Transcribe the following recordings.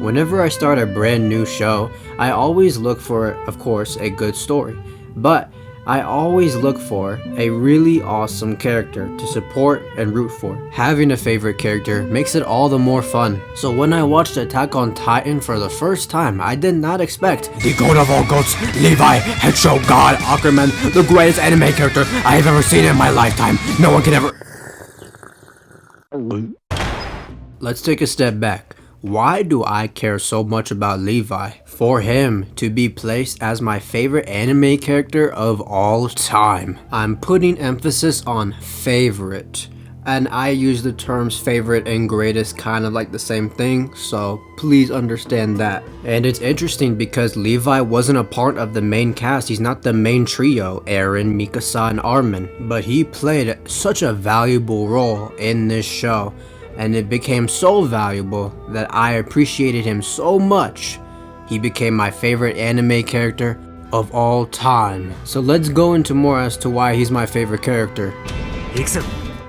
Whenever I start a brand new show, I always look for, of course, a good story. But I always look for a really awesome character to support and root for. Having a favorite character makes it all the more fun. So when I watched Attack on Titan for the first time, I did not expect the goat of all goats, Levi Ackerman, the greatest anime character I have ever seen in my lifetime. No one can ever... Let's take a step back. Why do I care so much about Levi? For him to be placed as my favorite anime character of all time. I'm putting emphasis on favorite. And I use the terms favorite and greatest kind of like the same thing, so please understand that. And it's interesting because Levi wasn't a part of the main cast. He's not the main trio, Eren, Mikasa, and Armin. But he played such a valuable role in this show. And it became so valuable that I appreciated him so much. He became my favorite anime character of all time. So let's go into more as to why he's my favorite character.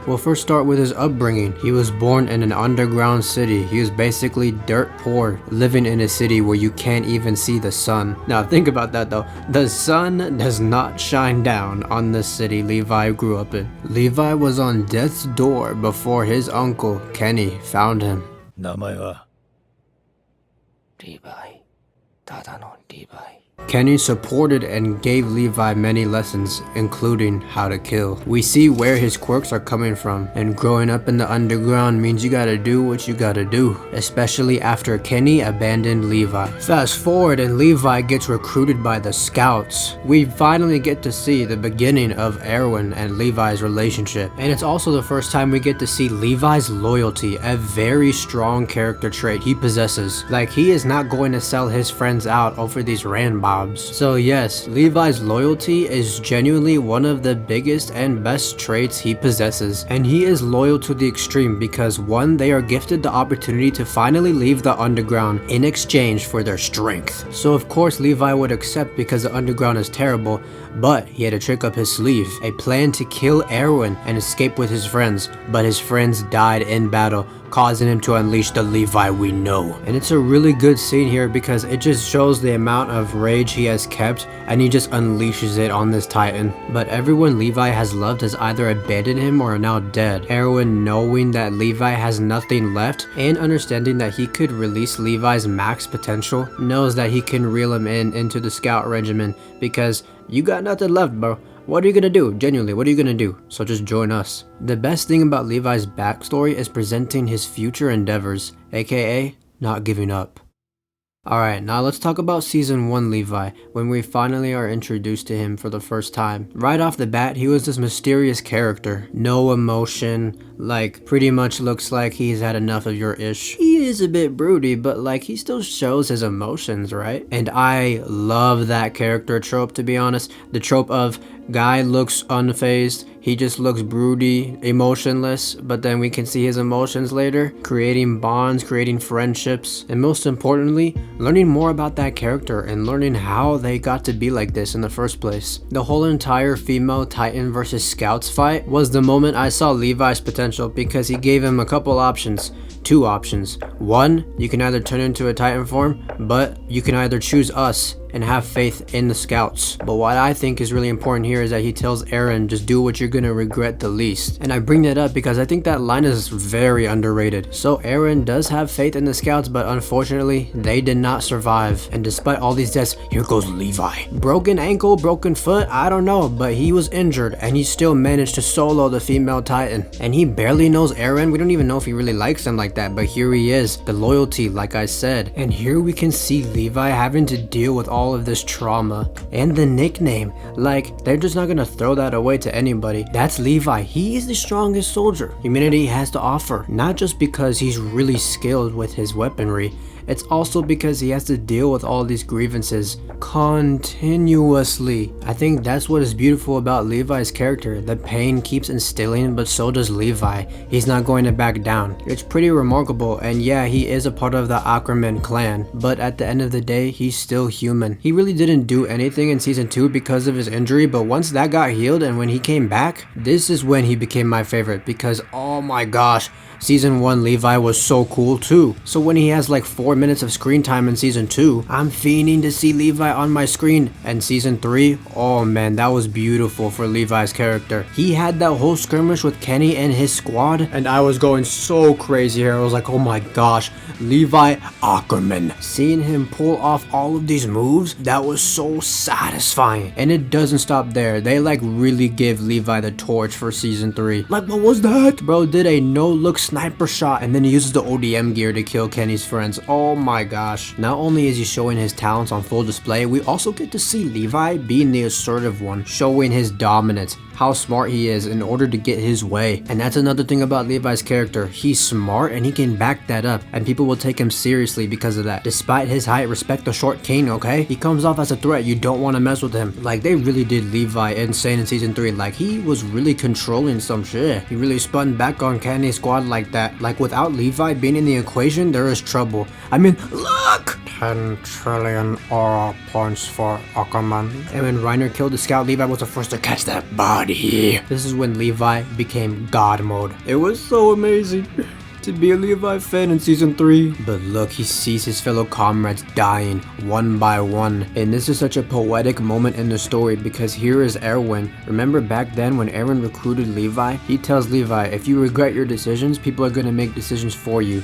We'll first start with his upbringing. He was born in an underground city. He was basically dirt poor, living in a city where you can't even see the sun. Now think about that though. The sun does not shine down on the city Levi grew up in. Levi was on death's door before his uncle, Kenny, found him. 名前は Levi. ただの Levi. Kenny supported and gave Levi many lessons, including how to kill. We see where his quirks are coming from, and growing up in the underground means you gotta do what you gotta do, especially after Kenny abandoned Levi. Fast forward and Levi gets recruited by the scouts. We finally get to see the beginning of Erwin and Levi's relationship, and it's also the first time we get to see Levi's loyalty, a very strong character trait he possesses. Like, he is not going to sell his friends out over these random. So yes, Levi's loyalty is genuinely one of the biggest and best traits he possesses, and he is loyal to the extreme because one, they are gifted the opportunity to finally leave the underground in exchange for their strength. So of course Levi would accept because the underground is terrible, but he had a trick up his sleeve, a plan to kill Erwin and escape with his friends, but his friends died in battle, causing him to unleash the Levi we know. And it's a really good scene here because it just shows the amount of rage he has kept, and he just unleashes it on this Titan. But everyone Levi has loved has either abandoned him or are now dead. Erwin, knowing that Levi has nothing left and understanding that he could release Levi's max potential, knows that he can reel him into the scout regiment because you got nothing left, bro. What are you gonna do? Genuinely, what are you gonna do? So just join us. The best thing about Levi's backstory is presenting his future endeavors, aka not giving up. Alright, now let's talk about Season 1 Levi, when we finally are introduced to him for the first time. Right off the bat, he was this mysterious character. No emotion, like pretty much looks like he's had enough of your ish. He is a bit broody, but like he still shows his emotions, right? And I love that character trope, to be honest. The trope of guy looks unfazed, he just looks broody, emotionless, but then we can see his emotions later, creating bonds, creating friendships, and most importantly, learning more about that character and learning how they got to be like this in the first place. The whole entire female Titan versus Scouts fight was the moment I saw Levi's potential because he gave him a couple options. Two options. One, you can either turn into a Titan form, but you can either choose us and have faith in the scouts. But what I think is really important here is that he tells Eren, just do what you're gonna regret the least. And I bring that up because I think that line is very underrated. So Eren does have faith in the scouts, but unfortunately they did not survive. And despite all these deaths, here goes Levi. Broken ankle, broken foot, I don't know, but he was injured and he still managed to solo the female Titan. And he barely knows Eren. We don't even know if he really likes him like that, but here he is, the loyalty, like I said. And here we can see Levi having to deal with all of this trauma and the nickname. Like, they're just not gonna throw that away to anybody. That's Levi. He is the strongest soldier humanity has to offer, not just because he's really skilled with his weaponry. It's also because he has to deal with all these grievances continuously. I think that's what is beautiful about Levi's character. The pain keeps instilling, but so does Levi. He's not going to back down. It's pretty remarkable, and yeah, he is a part of the Ackerman clan, but at the end of the day, he's still human. He really didn't do anything in season 2 because of his injury, but once that got healed and when he came back, this is when he became my favorite because oh my gosh, Season 1 Levi was so cool too. So when he has like 4 minutes of screen time in Season 2, I'm fiending to see Levi on my screen. And Season 3, oh man, that was beautiful for Levi's character. He had that whole skirmish with Kenny and his squad, and I was going so crazy here. I was like, oh my gosh, Levi Ackerman. Seeing him pull off all of these moves, that was so satisfying. And it doesn't stop there. They like really give Levi the torch for Season 3. Like, what was that? Bro did a no-look sniper shot, and then he uses the ODM gear to kill Kenny's friends. Oh my gosh. Not only is he showing his talents on full display, we also get to see Levi being the assertive one, showing his dominance, how smart he is in order to get his way. And that's another thing about Levi's character. He's smart and he can back that up, and people will take him seriously because of that. Despite his height, respect the short king, okay? He comes off as a threat. You don't want to mess with him. Like, they really did Levi insane in Season 3. Like, he was really controlling some shit. He really spun back on Kenny's squad like that. Like, without Levi being in the equation, there is trouble. I mean, look! 10 trillion aura points for Ackerman. And when Reiner killed the scout, Levi was the first to catch that body. This is when Levi became God mode. It was so amazing to be a Levi fan in Season 3. But look, he sees his fellow comrades dying one by one. And this is such a poetic moment in the story, because here is Erwin. Remember back then when Eren recruited Levi? He tells Levi, if you regret your decisions, people are going to make decisions for you.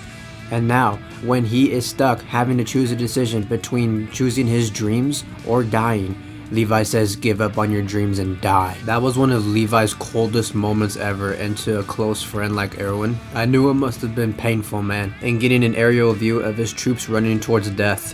And now, when he is stuck having to choose a decision between choosing his dreams or dying, Levi says, give up on your dreams and die. That was one of Levi's coldest moments ever, and to a close friend like Erwin, I knew it must have been painful, man. And getting an aerial view of his troops running towards death.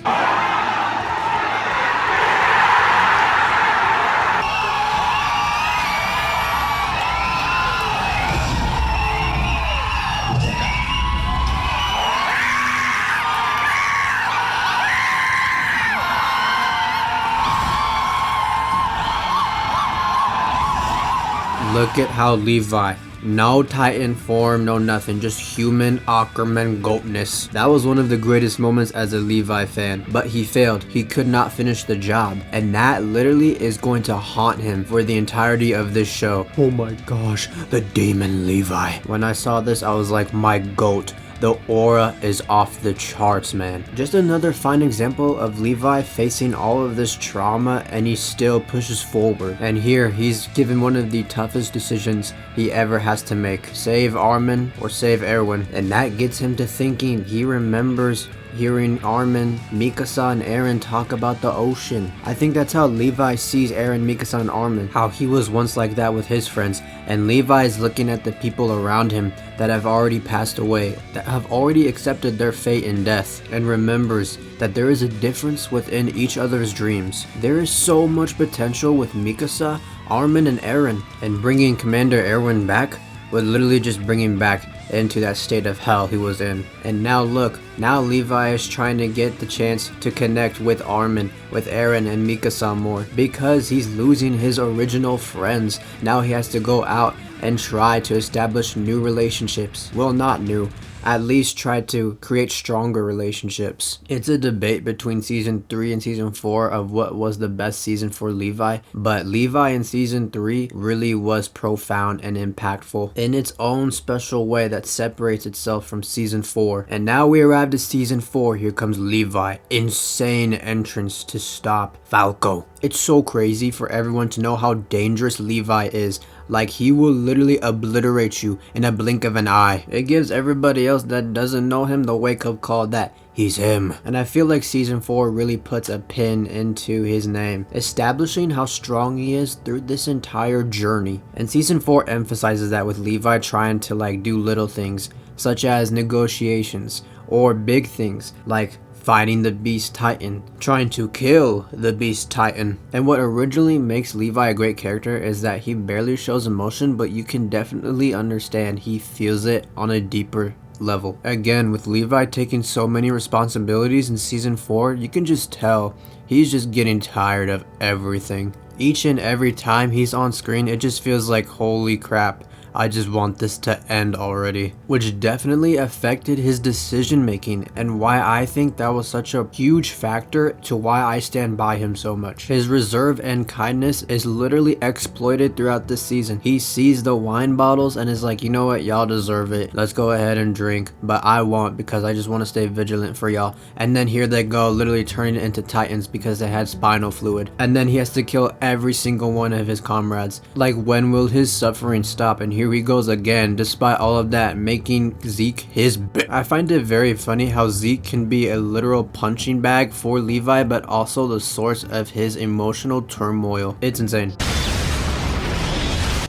Look at how Levi, no Titan form, no nothing, just human Ackerman goatness. That was one of the greatest moments as a Levi fan, but he failed. He could not finish the job, and that literally is going to haunt him for the entirety of this show. Oh my gosh, the demon Levi. When I saw this, I was like, my goat. The aura is off the charts, man. Just another fine example of Levi facing all of this trauma, and he still pushes forward. And here, he's given one of the toughest decisions he ever has to make. Save Armin or save Erwin. And that gets him to thinking. He remembers hearing Armin, Mikasa, and Eren talk about the ocean. I think that's how Levi sees Eren, Mikasa, and Armin. How he was once like that with his friends. And Levi is looking at the people around him that have already passed away, that have already accepted their fate in death, and remembers that there is a difference within each other's dreams. There is so much potential with Mikasa, Armin, and Eren, and bringing Commander Erwin back would literally just bring him back into that state of hell he was in. And now look, now Levi is trying to get the chance to connect with Armin, with Eren, and Mikasa more, because he's losing his original friends. Now he has to go out and try to establish new relationships. Well, not new, at least try to create stronger relationships. It's a debate between Season 3 and Season 4 of what was the best season for Levi, but Levi in Season 3 really was profound and impactful in its own special way that separates itself from Season 4. And now we arrived at Season 4. Here comes Levi. Insane entrance to stop Falco. It's so crazy for everyone to know how dangerous Levi is. Like, he will literally obliterate you in a blink of an eye. It gives everybody else that doesn't know him the wake-up call that he's him. And I feel like Season 4 really puts a pin into his name, establishing how strong he is through this entire journey. And Season 4 emphasizes that with Levi trying to like do little things, such as negotiations, or big things like fighting the Beast Titan, trying to kill the Beast Titan. And what originally makes Levi a great character is that he barely shows emotion, but you can definitely understand he feels it on a deeper level. Again, with Levi taking so many responsibilities in Season 4, you can just tell he's just getting tired of everything. Each and every time he's on screen, it just feels like, holy crap, I just want this to end already. Which definitely affected his decision making, and why I think that was such a huge factor to why I stand by him so much. His reserve and kindness is literally exploited throughout this season. He sees the wine bottles and is like, you know what, y'all deserve it. Let's go ahead and drink, but I won't because I just want to stay vigilant for y'all. And then here they go, literally turning it into titans because they had spinal fluid. And then he has to kill every single one of his comrades. Like, when will his suffering stop? And here he goes again, despite all of that, making Zeke his I find it very funny how Zeke can be a literal punching bag for Levi, but also the source of his emotional turmoil. It's insane.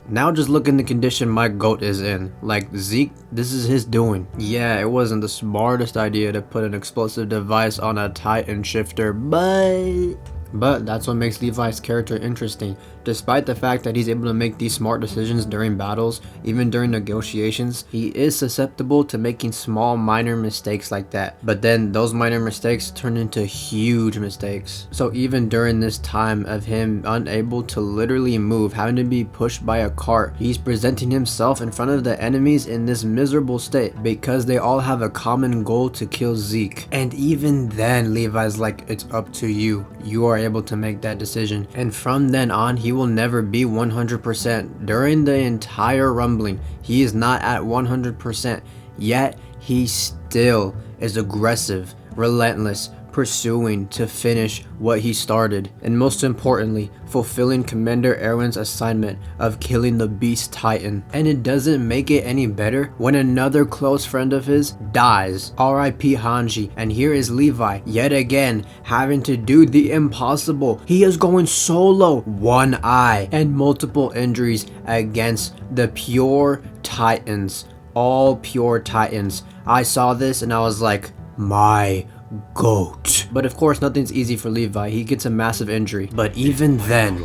Now just look in the condition my goat is in. Like, Zeke, this is his doing. Yeah, it wasn't the smartest idea to put an explosive device on a Titan shifter, but that's what makes Levi's character interesting. Despite the fact that he's able to make these smart decisions during battles, even during negotiations, he is susceptible to making small minor mistakes like that. But then those minor mistakes turn into huge mistakes. So even during this time of him unable to literally move, having to be pushed by a cart, he's presenting himself in front of the enemies in this miserable state because they all have a common goal to kill Zeke. And even then, Levi's like, it's up to you. You are able to make that decision. And from then on, he will never be 100%. During the entire rumbling, he is not at 100%, yet he still is aggressive, relentless, pursuing to finish what he started, and most importantly, fulfilling Commander Erwin's assignment of killing the Beast Titan. And it doesn't make it any better when another close friend of his dies, R.I.P. Hanji, and here is Levi, yet again, having to do the impossible. He is going solo, one eye, and multiple injuries against the pure Titans, all pure Titans. I saw this and I was like, my goat. But of course, nothing's easy for Levi. He gets a massive injury. But even then,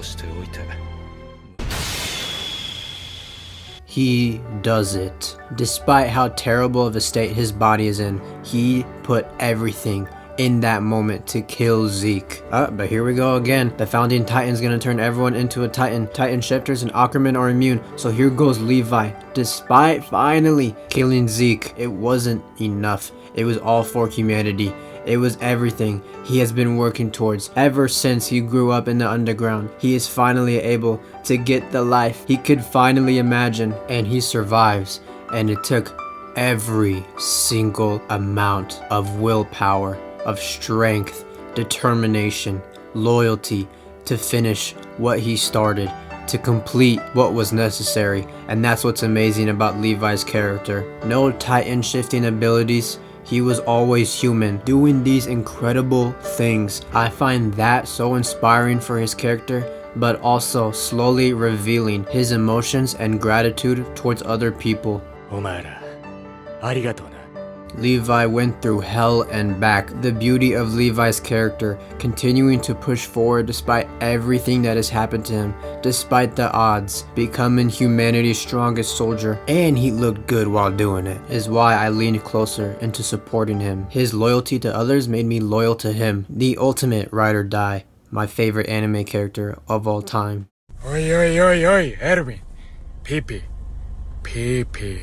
he does it. Despite how terrible of a state his body is in, he put everything in that moment to kill Zeke. But here we go again. The founding Titan's gonna turn everyone into a Titan. Titan shifters and Ackerman are immune. So here goes Levi. Despite finally killing Zeke, it wasn't enough. It was all for humanity. It was everything he has been working towards ever since he grew up in the underground. He is finally able to get the life he could finally imagine, and he survives. And it took every single amount of willpower, of strength, determination, loyalty to finish what he started, to complete what was necessary. And that's what's amazing about Levi's character. No Titan shifting abilities. He was always human, doing these incredible things. I find that so inspiring for his character, but also slowly revealing his emotions and gratitude towards other people. Levi went through hell and back. The beauty of Levi's character, continuing to push forward despite everything that has happened to him, despite the odds, becoming humanity's strongest soldier, and he looked good while doing it, is why I leaned closer into supporting him. His loyalty to others made me loyal to him. The ultimate ride or die. My favorite anime character of all time. Oi, oi, oi, oi, Erwin. Pee-pee. Pee-pee.